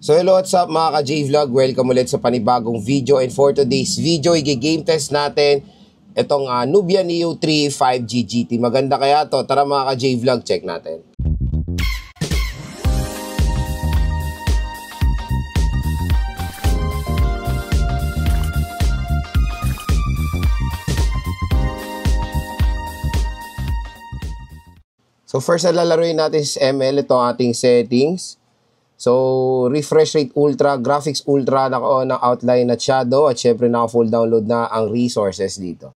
So hello, what's up mga ka-J-Vlog? Welcome ulit sa panibagong video, and for today's video, i-game test natin itong Nubia Neo 3 5G GT. Maganda kaya to? Tara mga ka-J-Vlog, check natin. So first na lalaruin natin is ML, ito ating settings. So, refresh rate ultra, graphics ultra, naka-on ang outline at shadow, at syempre naka-full download na ang resources dito.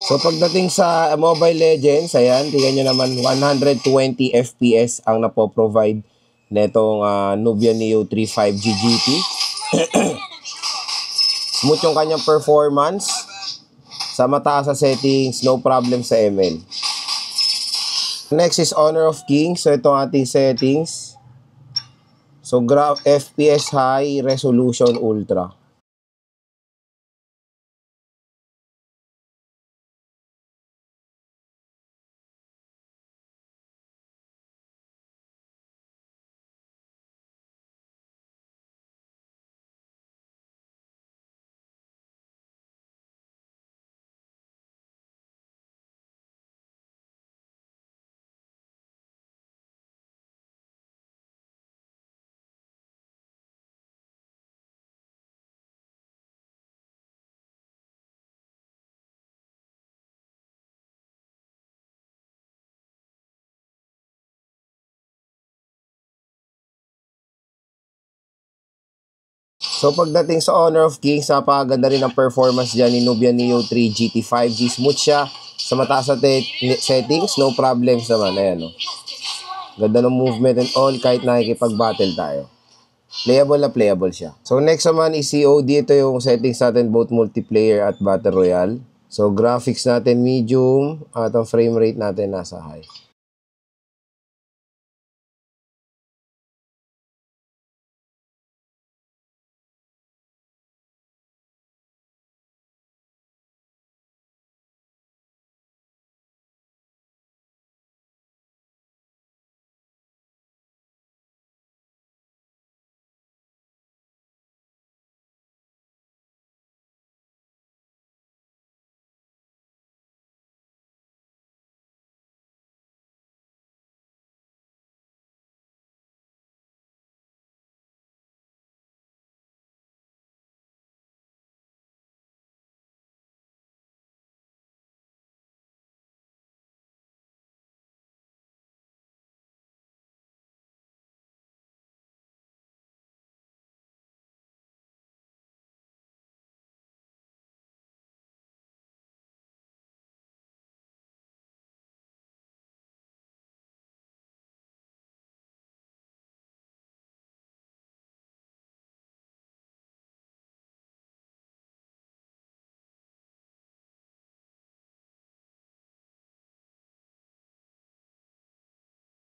So pagdating sa Mobile Legends, ayan, tingnan nyo naman 120 FPS ang napoprovide netong Nubia Neo 3 5G GT. Smooth yung kanyang performance. Sa mataas sa settings, no problem sa ML. Next is Honor of Kings. So ito ang ating settings. So FPS high, resolution ultra. So pagdating sa Honor of Kings, napakaganda rin ang performance dyan ni Nubia Neo 3 GT 5G. Smooth siya sa mataas na settings, no problems naman. Ayan, no? Ganda ng movement and all kahit nakikipag-battle tayo. Playable na playable siya. So next naman is COD. Ito yung settings natin, both multiplayer at Battle Royale. So graphics natin medium at ang frame rate natin nasa high.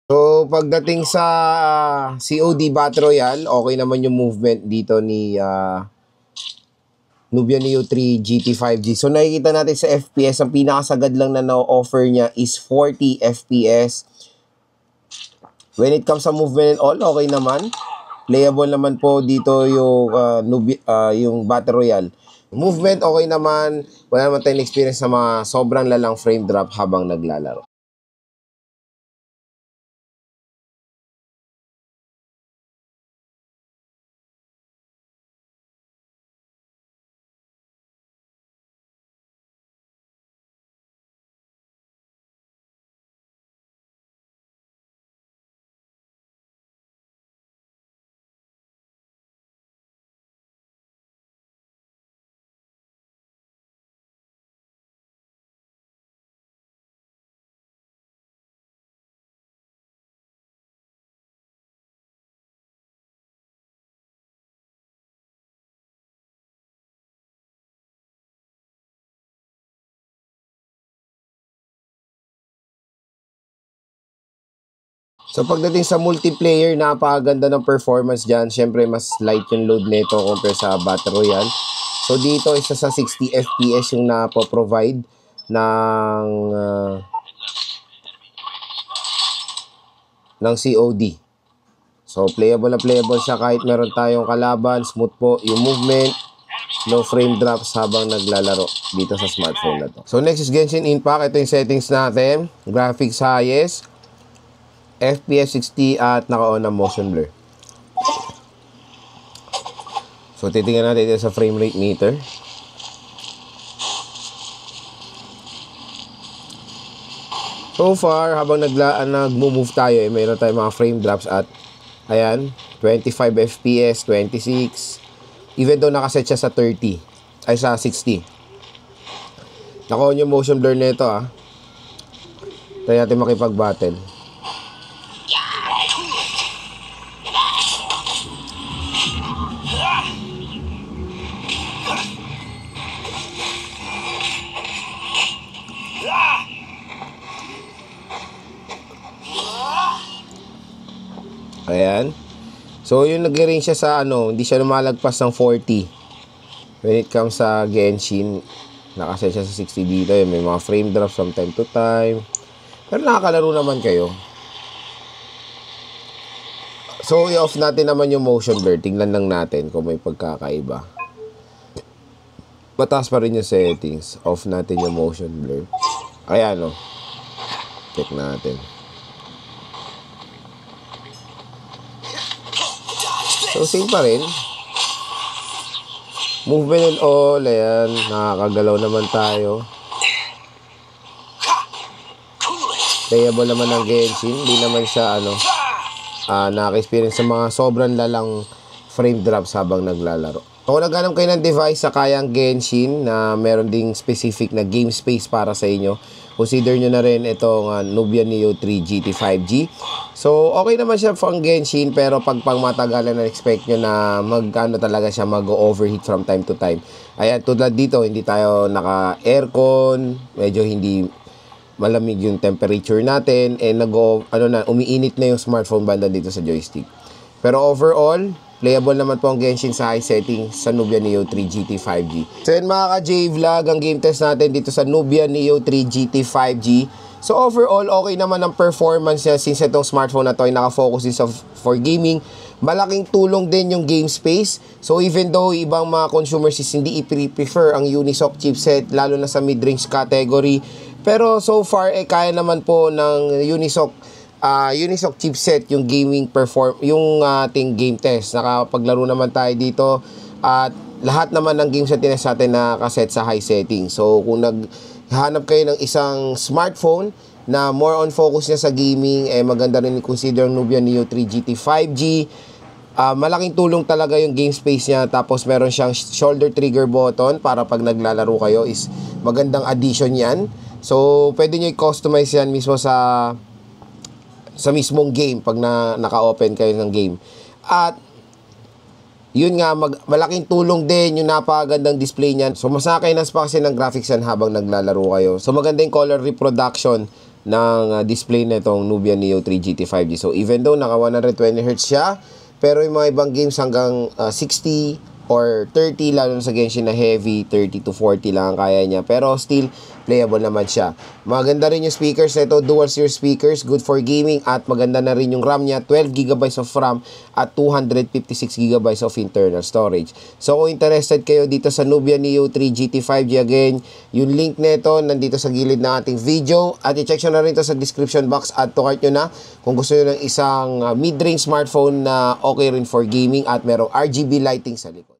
So, pagdating sa COD Battle Royale, okay naman yung movement dito ni Nubia Neo 3 GT 5G. So, nakikita natin sa FPS, ang pinakasagad lang na na-offer niya is 40 FPS. When it comes sa movement and all, okay naman. Playable naman po dito yung, yung Battle Royale. Movement, okay naman. Wala naman tayong experience sa mga sobrang lalang frame drop habang naglalaro. So pagdating sa multiplayer, napakaganda ng performance dyan. Siyempre mas light yung load nito compare sa Battle Royale. So dito isa sa 60 FPS yung napoprovide ng COD. So playable na playable siya kahit meron tayong kalaban. Smooth po yung movement. No frame drops habang naglalaro dito sa smartphone na to. So next is Genshin Impact. Ito yung settings natin. Graphics highest, FPS 60 at naka-on ang motion blur. So titingnan natin ito sa frame rate meter. So far, habang nag-move tayo, mayroon tayong mga frame drops at ayan, 25 FPS, 26. Even though nakaset siya sa 30, ay sa 60. Naka-on yung motion blur nito Try natin makipag-battle. Ayan. So, yung nag-ring siya sa hindi siya lumalagpas ng 40. When it comes sa Genshin, nakaset siya sa 60 dito. May mga frame drops from time to time. Pero nakakalaro naman kayo. So, i-off natin naman yung motion blur. Tingnan lang natin kung may pagkakaiba. Mataas pa rin yung settings. Off natin yung motion blur. Ayan, check natin. So, same pa rin. Movement and all. Ayan. Nakakagalaw naman tayo. Playable naman ng Genshin. Hindi naman siya, nakaka-experience sa mga sobrang lalang frame drops habang naglalaro. Kung naghanap kayo ng device sa kayang Genshin na meron ding specific na game space para sa inyo, consider nyo na rin itong Nubia Neo 3 GT 5G. So, okay naman siya pang Genshin, pero pag matagalan na expect nyo na talaga siya mag-overheat from time to time. Ayan, tulad dito, hindi tayo naka-aircon, medyo hindi malamig yung temperature natin, umiinit na yung smartphone banda dito sa joystick. Pero overall, playable naman po ang Genshin sa high setting sa Nubia Neo 3 GT 5G. So yun mga ka-J-Vlog, ang game test natin dito sa Nubia Neo 3 GT 5G. So overall, okay naman ang performance niya since itong smartphone na to ay nakafocus din for gaming. Malaking tulong din yung game space. So even though ibang mga consumers hindi i-prefer ang Unisoc chipset, lalo na sa mid-range category, pero so far, kaya naman po ng Unisoc chipset yung yung ating game test. Nakapaglaro naman tayo dito at lahat naman ng games na tinest natin nakaset sa high setting. So kung naghanap kayo ng isang smartphone na more on focus niya sa gaming, maganda rin i-consider ang Nubia Neo 3 GT 5G. Malaking tulong talaga yung game space niya, tapos meron siyang shoulder trigger button para pag naglalaro kayo is magandang addition yan. So pwede nyo i-customize yan mismo sa mismong game pag naka-open kayo ng game. At yun nga, malaking tulong din yung napakagandang display niyan. So mas nakakainas pa kasi ng graphics yan habang naglalaro kayo. So maganda yung color reproduction ng display na itong Nubia Neo 3 GT 5G. So even though naka 120Hz siya, pero yung mga ibang games hanggang 60 or 30, lalo na sa Genshin na heavy, 30 to 40 lang ang kaya niya. Pero still, playable naman siya. Maganda rin yung speakers nito, dual sear speakers, good for gaming, at maganda na rin yung RAM niya, 12GB of RAM at 256GB of internal storage. So kung interested kayo dito sa Nubia Neo 3 GT 5G, again, yung link nito nandito sa gilid ng ating video, at i-check nyo na rin ito sa description box, add to cart nyo na kung gusto nyo ng isang mid-range smartphone na okay rin for gaming at merong RGB lighting sa likod.